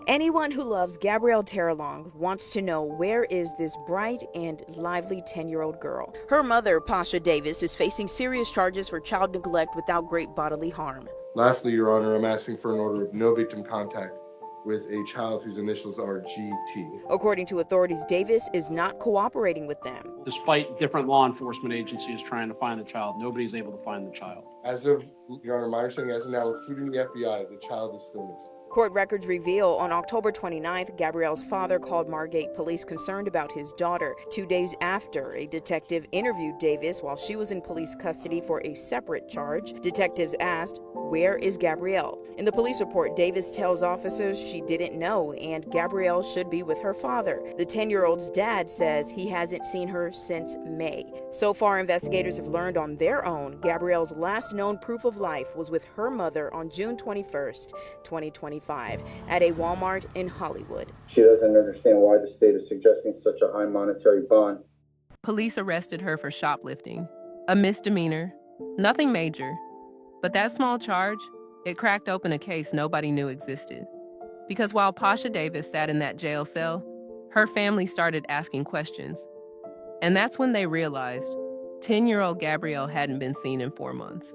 Anyone who loves Gabrielle Terong wants to know, where is this bright and lively 10-year-old girl? Her mother, Pasha Davis, is facing serious charges for child neglect without great bodily harm. Lastly, Your Honor, I'm asking for an order of no victim contact with a child whose initials are GT. According to authorities, Davis is not cooperating with them. Despite different law enforcement agencies trying to find the child, nobody's able to find the child. As of, Your Honor, my understanding as of now, including the FBI, the child is still missing. Court records reveal on October 29th, Gabrielle's father called Margate police concerned about his daughter. 2 days after, a detective interviewed Davis while she was in police custody for a separate charge. Detectives asked, "Where is Gabrielle?" In the police report, Davis tells officers she didn't know and Gabrielle should be with her father. The 10-year-old's dad says he hasn't seen her since May. So far, investigators have learned on their own Gabrielle's last known proof of life was with her mother on June 21st, 2025, at a Walmart in Hollywood. She doesn't understand why the state is suggesting such a high monetary bond. Police arrested her for shoplifting, a misdemeanor, nothing major. But that small charge, it cracked open a case nobody knew existed. Because while Pasha Davis sat in that jail cell, her family started asking questions. And that's when they realized 10-year-old Gabrielle hadn't been seen in 4 months.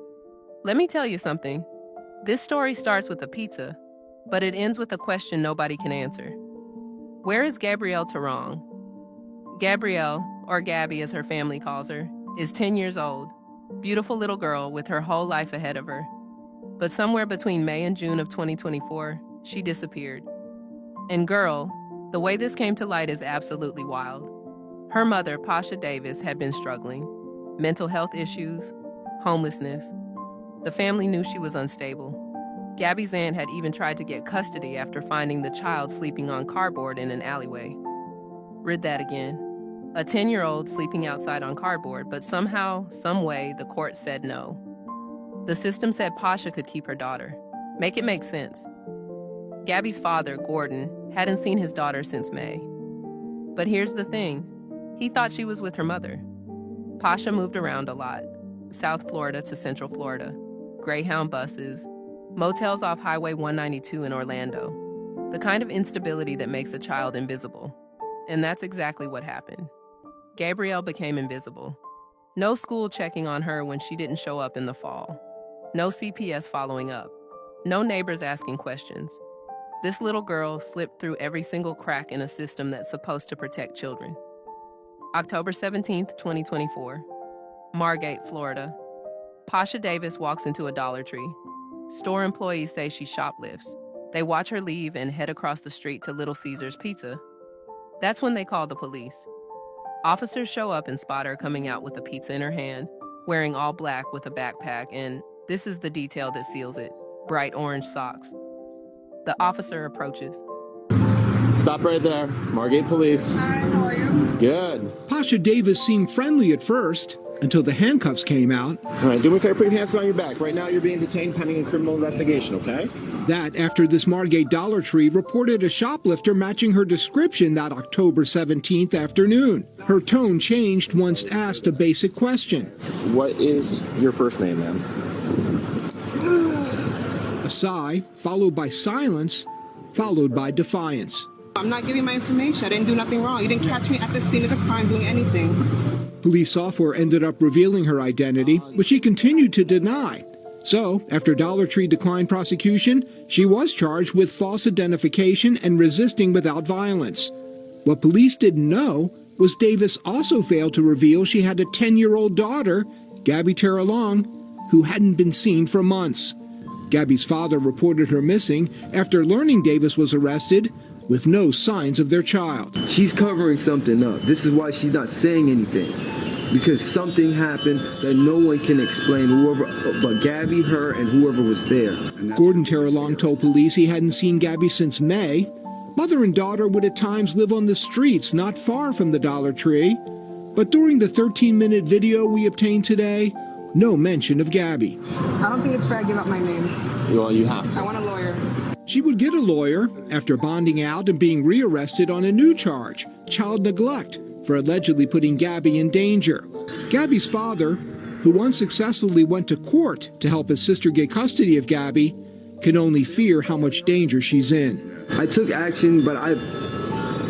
Let me tell you something. This story starts with a pizza, but it ends with a question nobody can answer. Where is Gabrielle Terong? Gabrielle, or Gabby as her family calls her, is 10 years old. Beautiful little girl with her whole life ahead of her. But somewhere between May and June of 2024, she disappeared. And girl, the way this came to light is absolutely wild. Her mother, Pasha Davis, had been struggling. Mental health issues, homelessness. The family knew she was unstable. Gabby's aunt had even tried to get custody after finding the child sleeping on cardboard in an alleyway. Read that again. A 10-year-old sleeping outside on cardboard, but somehow, some way, the court said no. The system said Pasha could keep her daughter. Make it make sense. Gabby's father, Gordon, hadn't seen his daughter since May. But here's the thing. He thought she was with her mother. Pasha moved around a lot. South Florida to Central Florida. Greyhound buses. Motels off Highway 192 in Orlando. The kind of instability that makes a child invisible. And that's exactly what happened. Gabrielle became invisible. No school checking on her when she didn't show up in the fall. No CPS following up. No neighbors asking questions. This little girl slipped through every single crack in a system that's supposed to protect children. October 17th, 2024. Margate, Florida. Pasha Davis walks into a Dollar Tree. Store employees say she shoplifts. They watch her leave and head across the street to Little Caesars Pizza. That's when they call the police. Officers show up and spot her coming out with a pizza in her hand, wearing all black with a backpack, and this is the detail that seals it: bright orange socks. The officer approaches. Stop right there. Margate Police. Hi, how are you? Good. Pasha Davis seemed friendly at first, until the handcuffs came out. All right, do me a favor, put your hands behind your back. Right now, you're being detained pending a criminal investigation, okay? That after this Margate Dollar Tree reported a shoplifter matching her description that October 17th afternoon. Her tone changed once asked a basic question. What is your first name, ma'am? A sigh, followed by silence, followed by defiance. I'm not giving my information. I didn't do nothing wrong. You didn't catch me at the scene of the crime doing anything. Police software ended up revealing her identity, which she continued to deny. So, after Dollar Tree declined prosecution, she was charged with false identification and resisting without violence. What police didn't know was Davis also failed to reveal she had a 10-year-old daughter, Gabby Terong, who hadn't been seen for months. Gabby's father reported her missing after learning Davis was arrested with no signs of their child. She's covering something up. This is why she's not saying anything. Because something happened that no one can explain, whoever but Gabby, her, and whoever was there. Gordon Terong told police he hadn't seen Gabby since May. Mother and daughter would at times live on the streets not far from the Dollar Tree. But during the 13-minute video we obtained today, no mention of Gabby. I don't think it's fair I give up my name. Well, you have to. I want a lawyer. She would get a lawyer after bonding out and being rearrested on a new charge, child neglect, for allegedly putting Gabby in danger. Gabby's father, who unsuccessfully went to court to help his sister get custody of Gabby, can only fear how much danger she's in. I took action, but I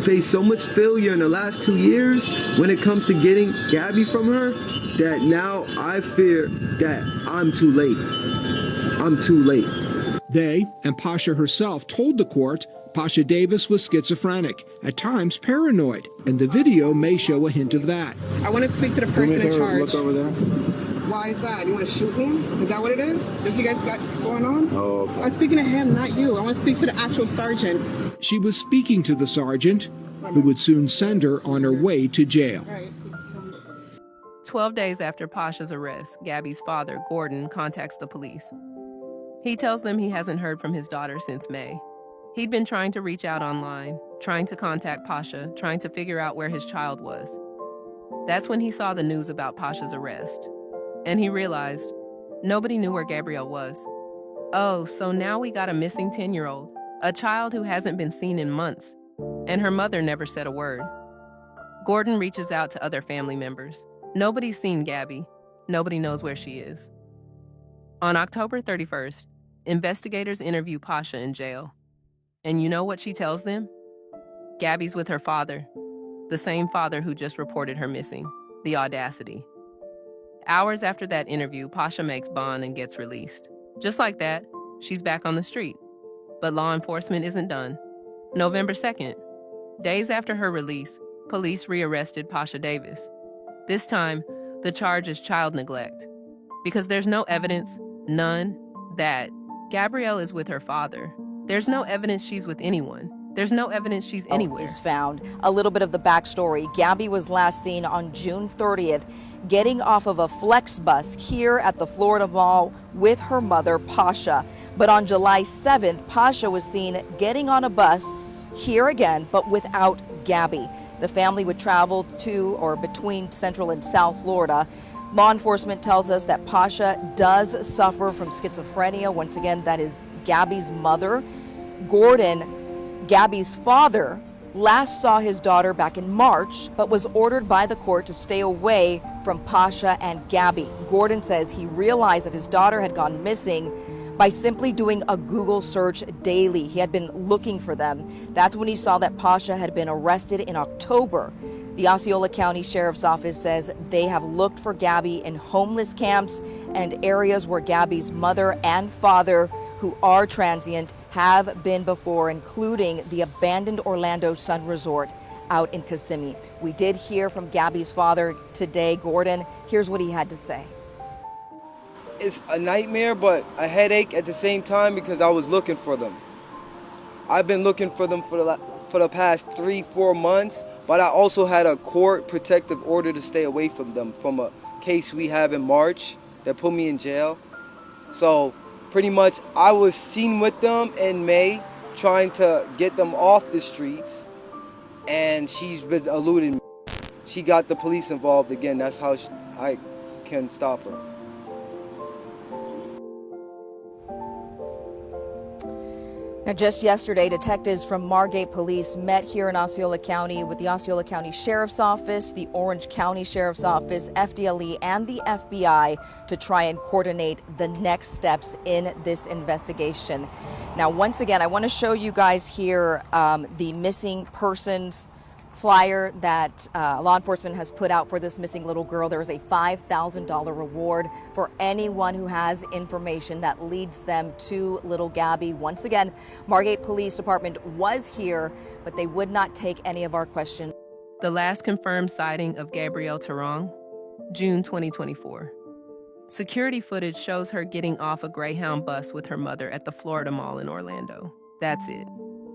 faced so much failure in the last 2 years when it comes to getting Gabby from her that now I fear that I'm too late. I'm too late. They, and Pasha herself, told the court Pasha Davis was schizophrenic, at times paranoid, and the video may show a hint of that. I want to speak to the person in charge. Look over there. Why is that? You want to shoot me? Is that what it is? Is you guys got going on? Oh, okay. I'm speaking to him, not you. I want to speak to the actual sergeant. She was speaking to the sergeant, who would soon send her on her way to jail. 12 days after Pasha's arrest, Gabby's father, Gordon, contacts the police. He tells them he hasn't heard from his daughter since May. He'd been trying to reach out online, trying to contact Pasha, trying to figure out where his child was. That's when he saw the news about Pasha's arrest. And he realized nobody knew where Gabrielle was. Oh, so now we got a missing 10-year-old, a child who hasn't been seen in months, and her mother never said a word. Gordon reaches out to other family members. Nobody's seen Gabby. Nobody knows where she is. On October 31st, investigators interview Pasha in jail. And you know what she tells them? Gabby's with her father, the same father who just reported her missing. The audacity. Hours after that interview, Pasha makes bond and gets released. Just like that, she's back on the street. But law enforcement isn't done. November 2nd, days after her release, police rearrested Pasha Davis. This time, the charge is child neglect. Because there's no evidence, none, that Gabrielle is with her father. There's no evidence she's with anyone. There's no evidence she's anywhere. Is found. A little bit of the backstory. Gabby was last seen on June 30th getting off of a flex bus here at the Florida Mall with her mother, Pasha. But on July 7th, Pasha was seen getting on a bus here again, but without Gabby. The family would travel to or between Central and South Florida. Law enforcement tells us that Pasha does suffer from schizophrenia. Once again, that is Gabby's mother. Gordon, Gabby's father, last saw his daughter back in March, but was ordered by the court to stay away from Pasha and Gabby. Gordon says he realized that his daughter had gone missing by simply doing a Google search daily. He had been looking for them. That's when he saw that Pasha had been arrested in October. The Osceola County Sheriff's Office says they have looked for Gabby in homeless camps and areas where Gabby's mother and father, who are transient, have been before, including the abandoned Orlando Sun Resort out in Kissimmee. We did hear from Gabby's father today, Gordon. Here's what he had to say. It's a nightmare, but a headache at the same time because I was looking for them. I've been looking for them for the past 3-4 months, but I also had a court protective order to stay away from them from a case we have in March that put me in jail. So pretty much I was seen with them in May trying to get them off the streets, and she's been eluding me. She got the police involved again. That's how I can stop her. Now, just yesterday, detectives from Margate Police met here in Osceola County with the Osceola County Sheriff's Office, the Orange County Sheriff's Office, FDLE, and the FBI to try and coordinate the next steps in this investigation. Now, once again, I want to show you guys here the missing persons flyer that law enforcement has put out for this missing little girl. There is a $5,000 reward for anyone who has information that leads them to little Gabby. Once again, Margate Police Department was here, but they would not take any of our questions. The last confirmed sighting of Gabrielle Terong, June 2024. Security footage shows her getting off a Greyhound bus with her mother at the Florida Mall in Orlando. That's it.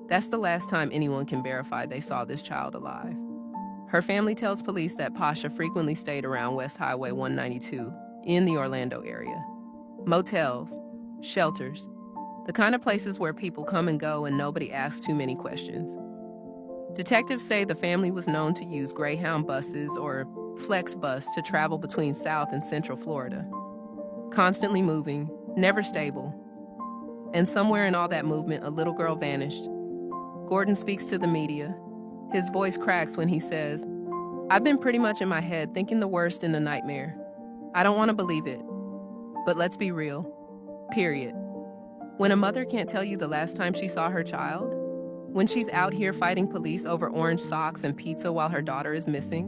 That's the last time anyone can verify they saw this child alive. Her family tells police that Pasha frequently stayed around West Highway 192 in the Orlando area. Motels, shelters, the kind of places where people come and go and nobody asks too many questions. Detectives say the family was known to use Greyhound buses or Flex bus to travel between South and Central Florida. Constantly moving, never stable. And somewhere in all that movement, a little girl vanished. Gordon speaks to the media. His voice cracks when he says, "I've been pretty much in my head thinking the worst in a nightmare. I don't want to believe it. But let's be real. Period. When a mother can't tell you the last time she saw her child? When she's out here fighting police over orange socks and pizza while her daughter is missing?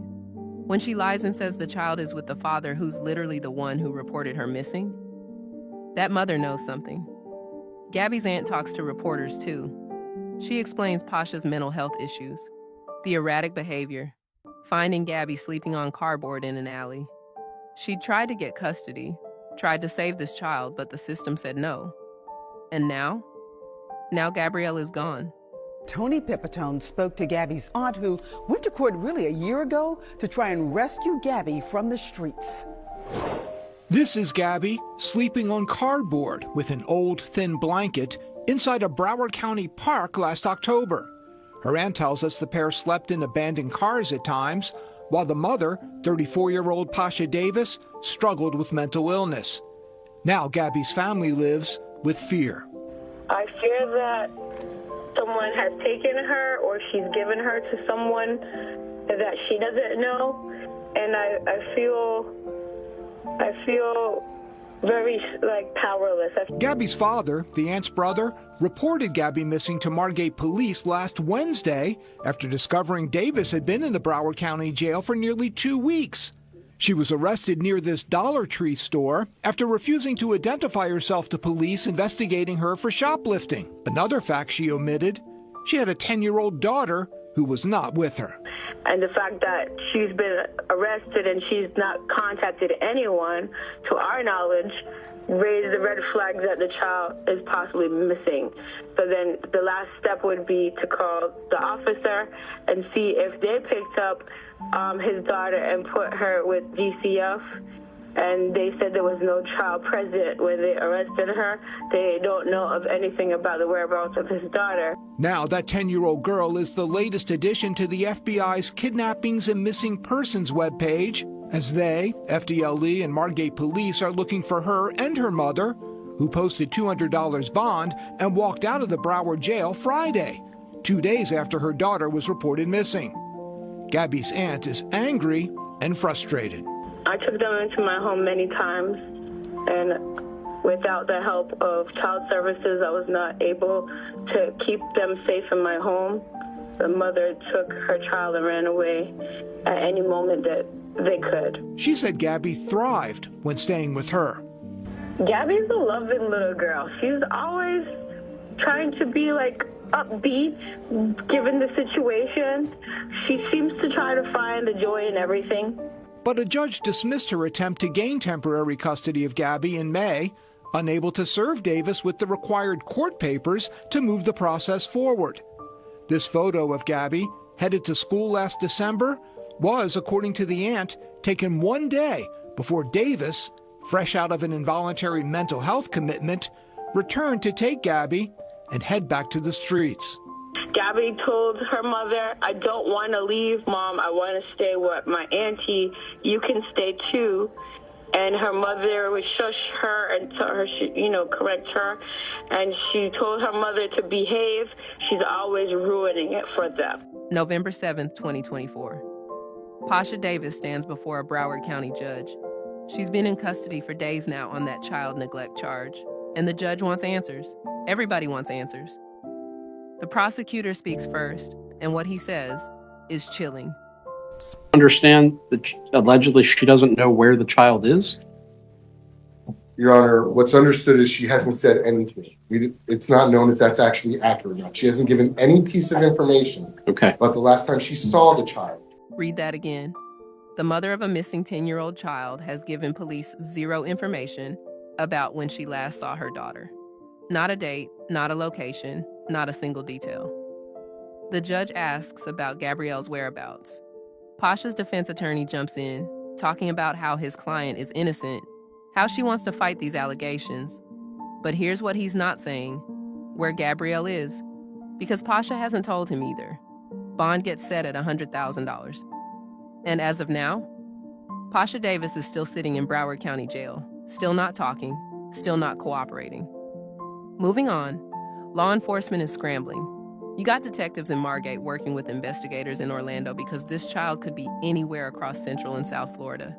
When she lies and says the child is with the father who's literally the one who reported her missing? That mother knows something. Gabby's aunt talks to reporters too. She explains Pasha's mental health issues, the erratic behavior, finding Gabby sleeping on cardboard in an alley. She tried to get custody, tried to save this child, but the system said no. And now? Now Gabrielle is gone. Tony Pipitone spoke to Gabby's aunt, who went to court really a year ago to try and rescue Gabby from the streets. This is Gabby sleeping on cardboard with an old thin blanket inside a Broward County park last October. Her aunt tells us the pair slept in abandoned cars at times, while the mother, 34-year-old Pasha Davis, struggled with mental illness. Now Gabby's family lives with fear. I fear that someone has taken her or she's given her to someone that she doesn't know, and I feel very powerless. Gabby's father, the aunt's brother, reported Gabby missing to Margate police last Wednesday after discovering Davis had been in the Broward County jail for nearly 2 weeks. She was arrested near this Dollar Tree store after refusing to identify herself to police investigating her for shoplifting. Another fact she omitted: she had a 10-year-old daughter who was not with her. And the fact that she's been arrested and she's not contacted anyone, to our knowledge, raised the red flags that the child is possibly missing. So then the last step would be to call the officer and see if they picked up his daughter and put her with DCF. And they said there was no child present when they arrested her. They don't know of anything about the whereabouts of his daughter. Now that 10-year-old girl is the latest addition to the FBI's Kidnappings and Missing Persons webpage, as they, FDLE and Margate Police, are looking for her and her mother, who posted $200 bond and walked out of the Broward jail Friday, 2 days after her daughter was reported missing. Gabby's aunt is angry and frustrated. I took them into my home many times, and without the help of child services, I was not able to keep them safe in my home. The mother took her child and ran away at any moment that they could. She said Gabby thrived when staying with her. Gabby's a loving little girl. She's always trying to be upbeat, given the situation. She seems to try to find the joy in everything. But a judge dismissed her attempt to gain temporary custody of Gabby in May, unable to serve Davis with the required court papers to move the process forward. This photo of Gabby, headed to school last December, was, according to the aunt, taken 1 day before Davis, fresh out of an involuntary mental health commitment, returned to take Gabby and head back to the streets. Gabby told her mother, "I don't want to leave, Mom. I want to stay with my auntie. You can stay too." And her mother would shush her and tell her, correct her. And she told her mother to behave. She's always ruining it for them. November 7th, 2024. Pasha Davis stands before a Broward County judge. She's been in custody for days now on that child neglect charge. And the judge wants answers. Everybody wants answers. The prosecutor speaks first, and what he says is chilling. Understand that allegedly she doesn't know where the child is? Your Honor, what's understood is she hasn't said anything. It's not known if that's actually accurate or not. She hasn't given any piece of information about the last time she saw the child. Read that again. The mother of a missing 10-year-old child has given police zero information about when she last saw her daughter. Not a date, not a location, not a single detail. The judge asks about Gabrielle's whereabouts. Pasha's defense attorney jumps in, talking about how his client is innocent, how she wants to fight these allegations. But here's what he's not saying: where Gabrielle is, because Pasha hasn't told him either. Bond gets set at $100,000. And as of now, Pasha Davis is still sitting in Broward County Jail, still not talking, still not cooperating. Moving on, law enforcement is scrambling. You got detectives in Margate working with investigators in Orlando because this child could be anywhere across Central and South Florida.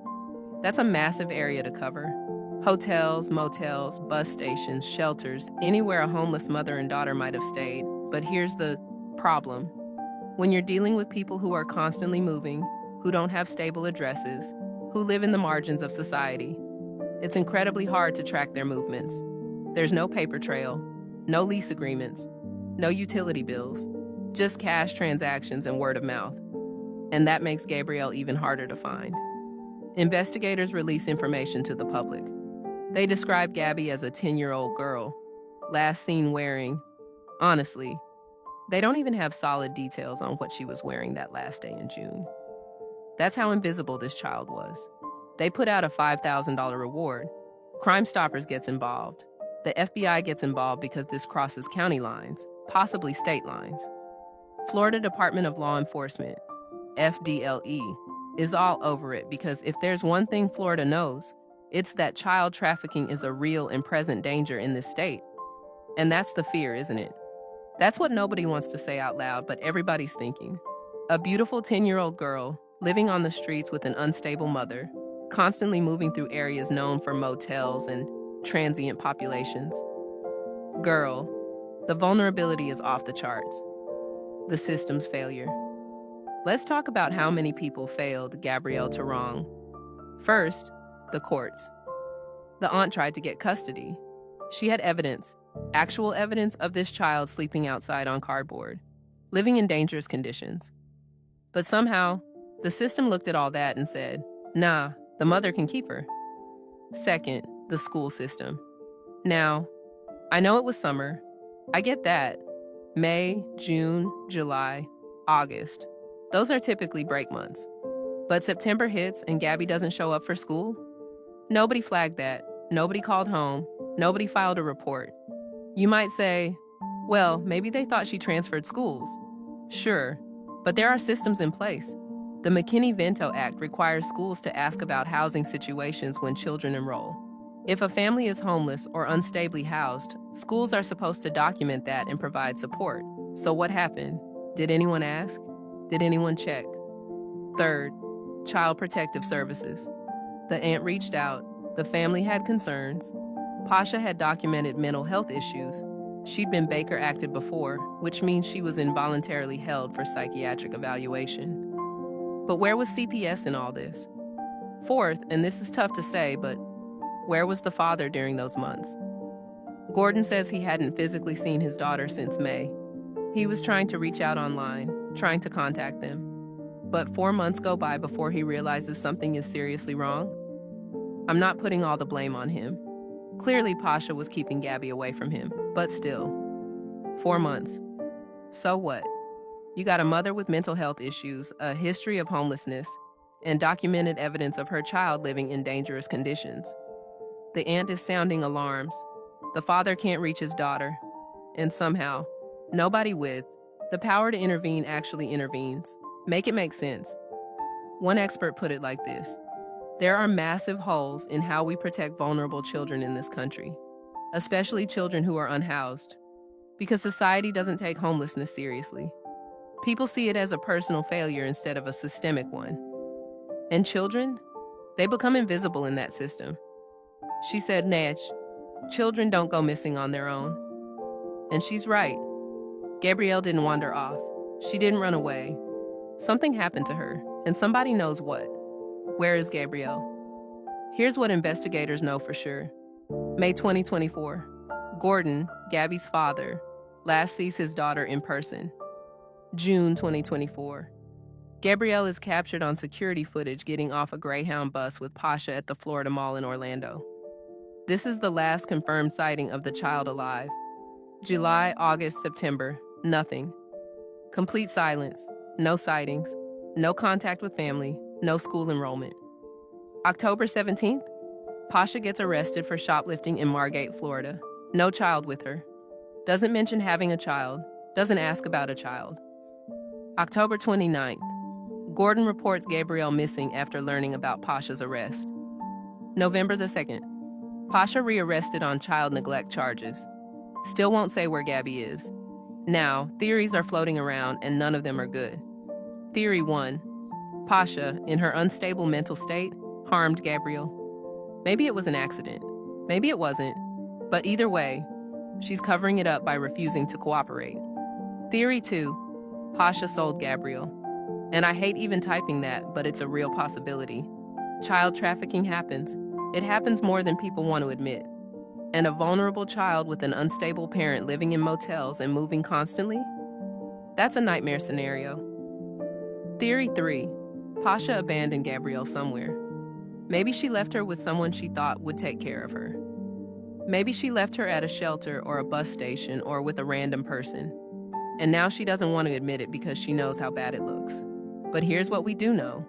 That's a massive area to cover. Hotels, motels, bus stations, shelters, anywhere a homeless mother and daughter might have stayed. But here's the problem. When you're dealing with people who are constantly moving, who don't have stable addresses, who live in the margins of society, it's incredibly hard to track their movements. There's no paper trail, no lease agreements, no utility bills, just cash transactions and word of mouth. And that makes Gabrielle even harder to find. Investigators release information to the public. They describe Gabby as a 10-year-old girl, last seen wearing. Honestly, they don't even have solid details on what she was wearing that last day in June. That's how invisible this child was. They put out a $5,000 reward. Crime Stoppers gets involved. The FBI gets involved because this crosses county lines, possibly state lines. Florida Department of Law Enforcement, FDLE, is all over it because if there's one thing Florida knows, it's that child trafficking is a real and present danger in this state. And that's the fear, isn't it? That's what nobody wants to say out loud, but everybody's thinking. A beautiful 10-year-old girl living on the streets with an unstable mother, constantly moving through areas known for motels and transient populations. Girl, the vulnerability is off the charts. The system's failure. Let's talk about how many people failed Gabrielle Terong. First, the courts. The aunt tried to get custody. She had evidence, actual evidence of this child sleeping outside on cardboard, living in dangerous conditions. But somehow, the system looked at all that and said, nah, the mother can keep her. Second, the school system. Now, I know it was summer. I get that. May, June, July, August. Those are typically break months. But September hits and Gabby doesn't show up for school? Nobody flagged that. Nobody called home. Nobody filed a report. You might say, well, maybe they thought she transferred schools. Sure, but there are systems in place. The McKinney-Vento Act requires schools to ask about housing situations when children enroll. If a family is homeless or unstably housed, schools are supposed to document that and provide support. So what happened? Did anyone ask? Did anyone check? Third, Child Protective Services. The aunt reached out. The family had concerns. Pasha had documented mental health issues. She'd been Baker acted before, which means she was involuntarily held for psychiatric evaluation. But where was CPS in all this? Fourth, and this is tough to say, but where was the father during those months? Gordon says he hadn't physically seen his daughter since May. He was trying to reach out online, trying to contact them. But 4 months go by before he realizes something is seriously wrong. I'm not putting all the blame on him. Clearly, Pasha was keeping Gabby away from him, but still. 4 months. So what? You got a mother with mental health issues, a history of homelessness, and documented evidence of her child living in dangerous conditions. The aunt is sounding alarms. The father can't reach his daughter. And somehow, nobody with the power to intervene actually intervenes. Make it make sense. One expert put it like this. There are massive holes in how we protect vulnerable children in this country, especially children who are unhoused, because society doesn't take homelessness seriously. People see it as a personal failure instead of a systemic one. And children, they become invisible in that system. She said, Natch, children don't go missing on their own. And she's right. Gabrielle didn't wander off. She didn't run away. Something happened to her, and somebody knows what. Where is Gabrielle? Here's what investigators know for sure. May 2024. Gordon, Gabby's father, last sees his daughter in person. June 2024. Gabrielle is captured on security footage getting off a Greyhound bus with Pasha at the Florida Mall in Orlando. This is the last confirmed sighting of the child alive. July, August, September, nothing. Complete silence, no sightings, no contact with family, no school enrollment. October 17th, Pasha gets arrested for shoplifting in Margate, Florida. No child with her. Doesn't mention having a child, doesn't ask about a child. October 29th, Gordon reports Gabrielle missing after learning about Pasha's arrest. November the 2nd, Pasha rearrested on child neglect charges. Still won't say where Gabby is. Now, theories are floating around and none of them are good. Theory 1, Pasha, in her unstable mental state, harmed Gabrielle. Maybe it was an accident. Maybe it wasn't. But either way, she's covering it up by refusing to cooperate. Theory 2, Pasha sold Gabrielle. And I hate even typing that, but it's a real possibility. Child trafficking happens. It happens more than people want to admit. And a vulnerable child with an unstable parent living in motels and moving constantly? That's a nightmare scenario. Theory 3, Pasha abandoned Gabrielle somewhere. Maybe she left her with someone she thought would take care of her. Maybe she left her at a shelter or a bus station or with a random person. And now she doesn't want to admit it because she knows how bad it looks. But here's what we do know.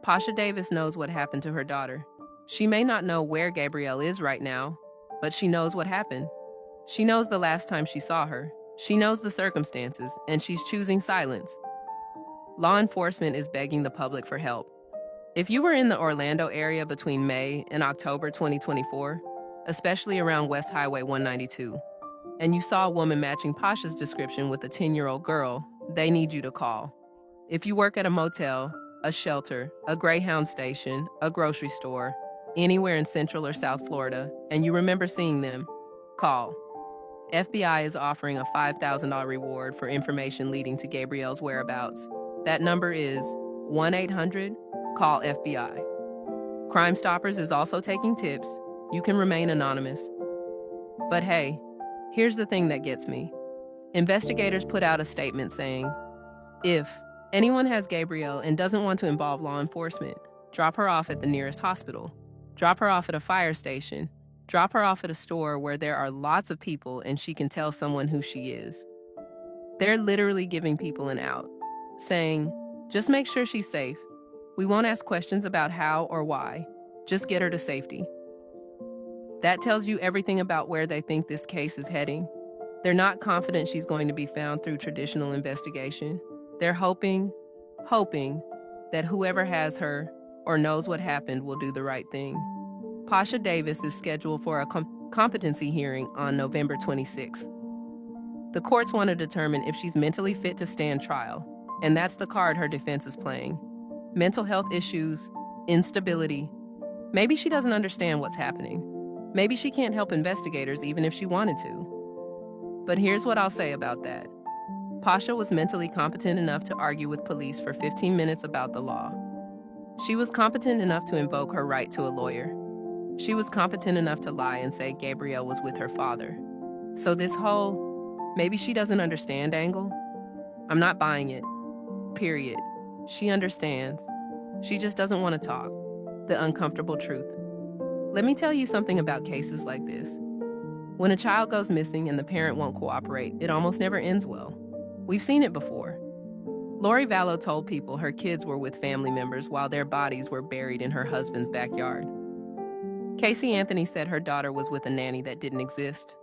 Pasha Davis knows what happened to her daughter. She may not know where Gabrielle is right now, but she knows what happened. She knows the last time she saw her. She knows the circumstances, and she's choosing silence. Law enforcement is begging the public for help. If you were in the Orlando area between May and October 2024, especially around West Highway 192, and you saw a woman matching Pasha's description with a 10-year-old girl, they need you to call. If you work at a motel, a shelter, a Greyhound station, a grocery store, anywhere in Central or South Florida, and you remember seeing them, call. FBI is offering a $5,000 reward for information leading to Gabrielle's whereabouts. That number is 1-800-CALL-FBI. Crime Stoppers is also taking tips. You can remain anonymous. But hey, here's the thing that gets me. Investigators put out a statement saying, if anyone has Gabrielle and doesn't want to involve law enforcement, drop her off at the nearest hospital. Drop her off at a fire station. Drop her off at a store where there are lots of people and she can tell someone who she is. They're literally giving people an out, saying, just make sure she's safe. We won't ask questions about how or why. Just get her to safety. That tells you everything about where they think this case is heading. They're not confident she's going to be found through traditional investigation. They're hoping that whoever has her or knows what happened will do the right thing. Pasha Davis is scheduled for a competency hearing on November 26th. The courts want to determine if she's mentally fit to stand trial, and that's the card her defense is playing. Mental health issues, instability. Maybe she doesn't understand what's happening. Maybe she can't help investigators even if she wanted to. But here's what I'll say about that. Pasha was mentally competent enough to argue with police for 15 minutes about the law. She was competent enough to invoke her right to a lawyer. She was competent enough to lie and say Gabrielle was with her father. So this whole, maybe she doesn't understand angle, I'm not buying it. Period. She understands. She just doesn't want to talk. The uncomfortable truth. Let me tell you something about cases like this. When a child goes missing and the parent won't cooperate, it almost never ends well. We've seen it before. Lori Vallow told people her kids were with family members while their bodies were buried in her husband's backyard. Casey Anthony said her daughter was with a nanny that didn't exist.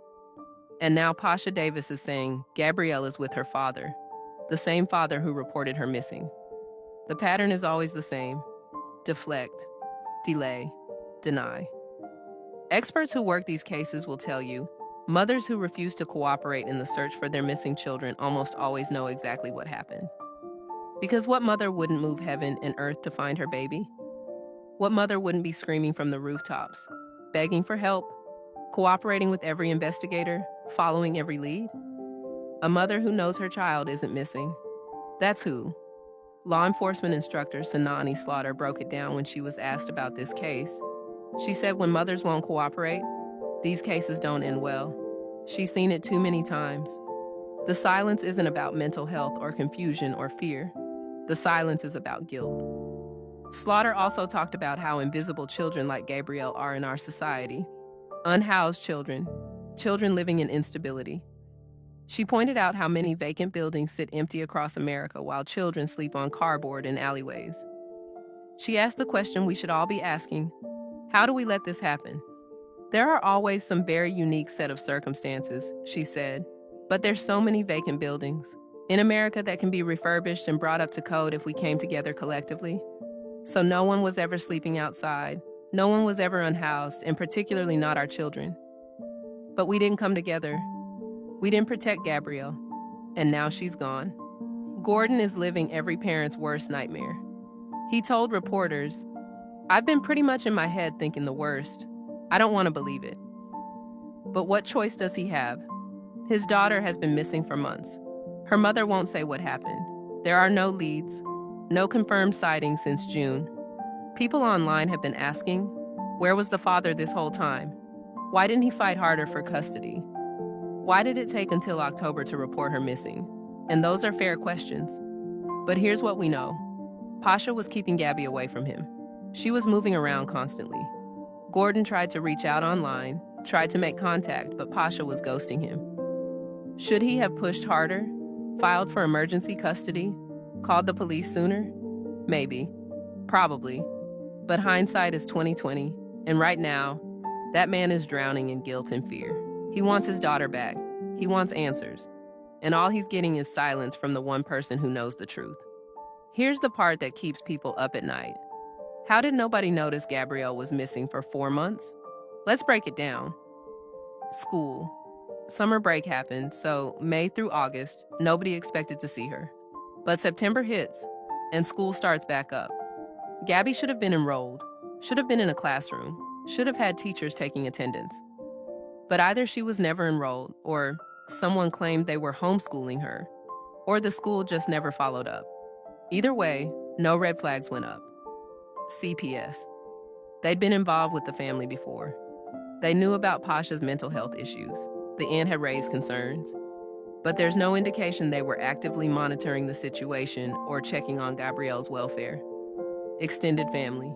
And now Pasha Davis is saying Gabrielle is with her father, the same father who reported her missing. The pattern is always the same: deflect, delay, deny. Experts who work these cases will tell you, mothers who refuse to cooperate in the search for their missing children almost always know exactly what happened. Because what mother wouldn't move heaven and earth to find her baby? What mother wouldn't be screaming from the rooftops, begging for help, cooperating with every investigator, following every lead? A mother who knows her child isn't missing. That's who. Law enforcement instructor Sanani Slaughter broke it down when she was asked about this case. She said when mothers won't cooperate, these cases don't end well. She's seen it too many times. The silence isn't about mental health or confusion or fear. The silence is about guilt. Slaughter also talked about how invisible children like Gabrielle are in our society. Unhoused children, children living in instability. She pointed out how many vacant buildings sit empty across America while children sleep on cardboard in alleyways. She asked the question we should all be asking: how do we let this happen? There are always some very unique set of circumstances, she said, but there's so many vacant buildings in America that can be refurbished and brought up to code if we came together collectively. So no one was ever sleeping outside, no one was ever unhoused, and particularly not our children. But we didn't come together. We didn't protect Gabrielle, and now she's gone. Gordon is living every parent's worst nightmare. He told reporters, "I've been pretty much in my head thinking the worst. I don't want to believe it. But what choice does he have? His daughter has been missing for months. Her mother won't say what happened. There are no leads, no confirmed sightings since June. People online have been asking, where was the father this whole time? Why didn't he fight harder for custody? Why did it take until October to report her missing? And those are fair questions. But here's what we know. Pasha was keeping Gabby away from him. She was moving around constantly. Gordon tried to reach out online, tried to make contact, but Pasha was ghosting him. Should he have pushed harder, filed for emergency custody, called the police sooner? Maybe. Probably. But hindsight is 20/20, and right now, that man is drowning in guilt and fear. He wants his daughter back. He wants answers. And all he's getting is silence from the one person who knows the truth. Here's the part that keeps people up at night. How did nobody notice Gabrielle was missing for 4 months? Let's break it down. School. Summer break happened, so May through August, nobody expected to see her. But September hits, and school starts back up. Gabby should have been enrolled, should have been in a classroom, should have had teachers taking attendance. But either she was never enrolled, or someone claimed they were homeschooling her, or the school just never followed up. Either way, no red flags went up. CPS. They'd been involved with the family before. They knew about Pasha's mental health issues. The aunt had raised concerns. But there's no indication they were actively monitoring the situation or checking on Gabrielle's welfare. Extended family.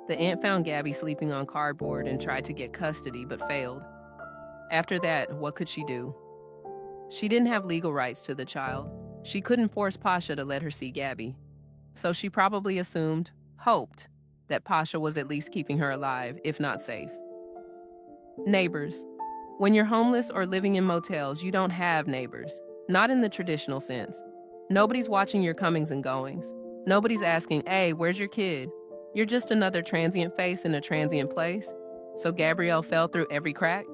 The aunt found Gabby sleeping on cardboard and tried to get custody, but failed. After that, what could she do? She didn't have legal rights to the child. She couldn't force Pasha to let her see Gabby. So she probably assumed, hoped, that Pasha was at least keeping her alive, if not safe. Neighbors. When you're homeless or living in motels, you don't have neighbors. Not in the traditional sense. Nobody's watching your comings and goings. Nobody's asking, hey, where's your kid? You're just another transient face in a transient place. So Gabrielle fell through every crack,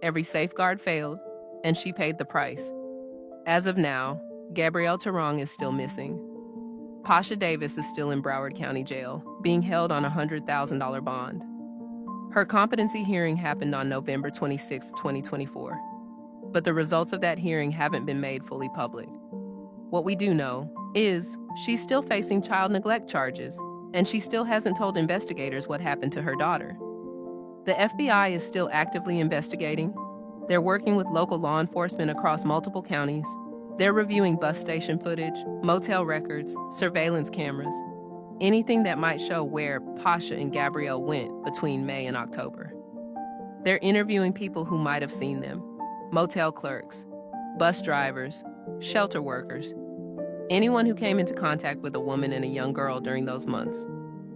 every safeguard failed, and she paid the price. As of now, Gabrielle Terong is still missing. Pasha Davis is still in Broward County Jail, being held on a $100,000 bond. Her competency hearing happened on November 26, 2024. But the results of that hearing haven't been made fully public. What we do know is she's still facing child neglect charges, and she still hasn't told investigators what happened to her daughter. The FBI is still actively investigating. They're working with local law enforcement across multiple counties. They're reviewing bus station footage, motel records, surveillance cameras, anything that might show where Pasha and Gabrielle went between May and October. They're interviewing people who might have seen them, motel clerks, bus drivers, shelter workers, anyone who came into contact with a woman and a young girl during those months.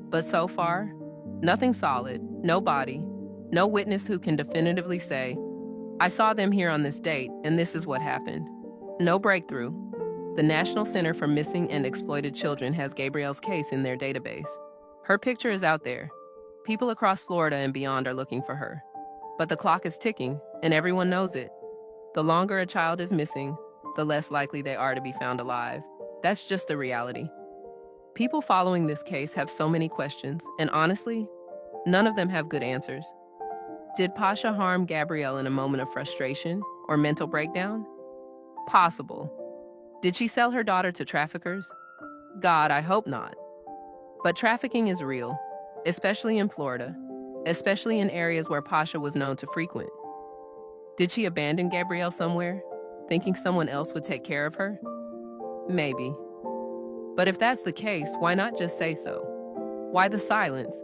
But so far, nothing solid, no body, no witness who can definitively say, I saw them here on this date and this is what happened. No breakthrough. The National Center for Missing and Exploited Children has Gabrielle's case in their database. Her picture is out there. People across Florida and beyond are looking for her. But the clock is ticking, and everyone knows it. The longer a child is missing, the less likely they are to be found alive. That's just the reality. People following this case have so many questions, and honestly, none of them have good answers. Did Pasha harm Gabrielle in a moment of frustration or mental breakdown? Possible. Did she sell her daughter to traffickers? God, I hope not. But trafficking is real, especially in Florida, especially in areas where Pasha was known to frequent. Did she abandon Gabrielle somewhere, thinking someone else would take care of her? Maybe. But if that's the case, why not just say so? Why the silence?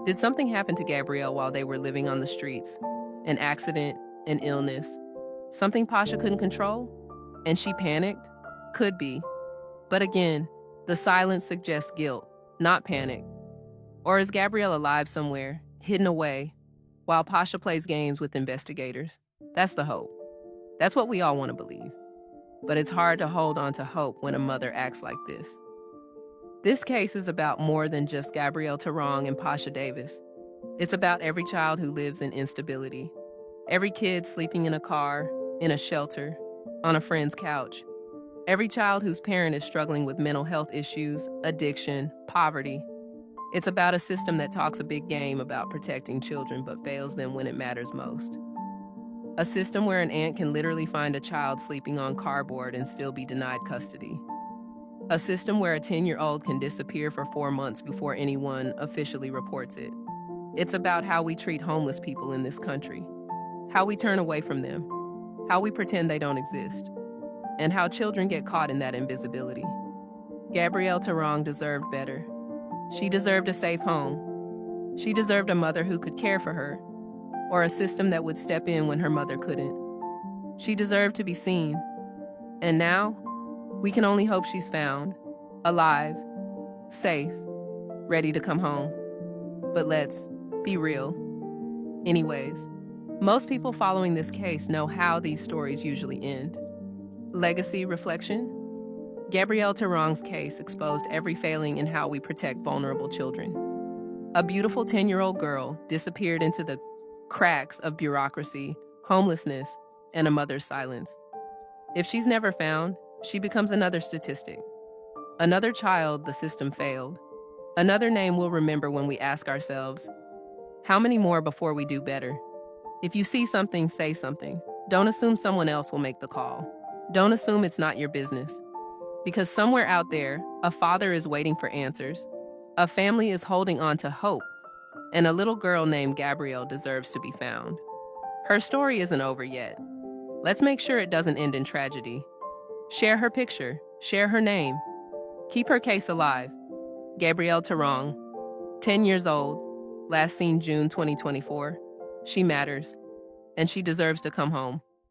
Did something happen to Gabrielle while they were living on the streets? An accident, an illness, something Pasha couldn't control? And she panicked? Could be. But again, the silence suggests guilt, not panic. Or is Gabrielle alive somewhere, hidden away, while Pasha plays games with investigators? That's the hope. That's what we all want to believe. But it's hard to hold on to hope when a mother acts like this. This case is about more than just Gabrielle Terong and Pasha Davis. It's about every child who lives in instability. Every kid sleeping in a car, in a shelter, on a friend's couch. Every child whose parent is struggling with mental health issues, addiction, poverty. It's about a system that talks a big game about protecting children but fails them when it matters most. A system where an aunt can literally find a child sleeping on cardboard and still be denied custody. A system where a 10-year-old can disappear for 4 months before anyone officially reports it. It's about how we treat homeless people in this country, how we turn away from them, how we pretend they don't exist, and how children get caught in that invisibility. Gabrielle Terong deserved better. She deserved a safe home. She deserved a mother who could care for her, or a system that would step in when her mother couldn't. She deserved to be seen. And now, we can only hope she's found, alive, safe, ready to come home. But let's be real. Anyways, most people following this case know how these stories usually end. Legacy reflection? Gabrielle Terong's case exposed every failing in how we protect vulnerable children. A beautiful 10-year-old girl disappeared into the cracks of bureaucracy, homelessness, and a mother's silence. If she's never found, she becomes another statistic. Another child the system failed. Another name we'll remember when we ask ourselves, how many more before we do better? If you see something, say something. Don't assume someone else will make the call. Don't assume it's not your business. Because somewhere out there, a father is waiting for answers, a family is holding on to hope, and a little girl named Gabrielle deserves to be found. Her story isn't over yet. Let's make sure it doesn't end in tragedy. Share her picture, share her name. Keep her case alive. Gabrielle Terong, 10 years old, last seen June 2024. She matters, and she deserves to come home.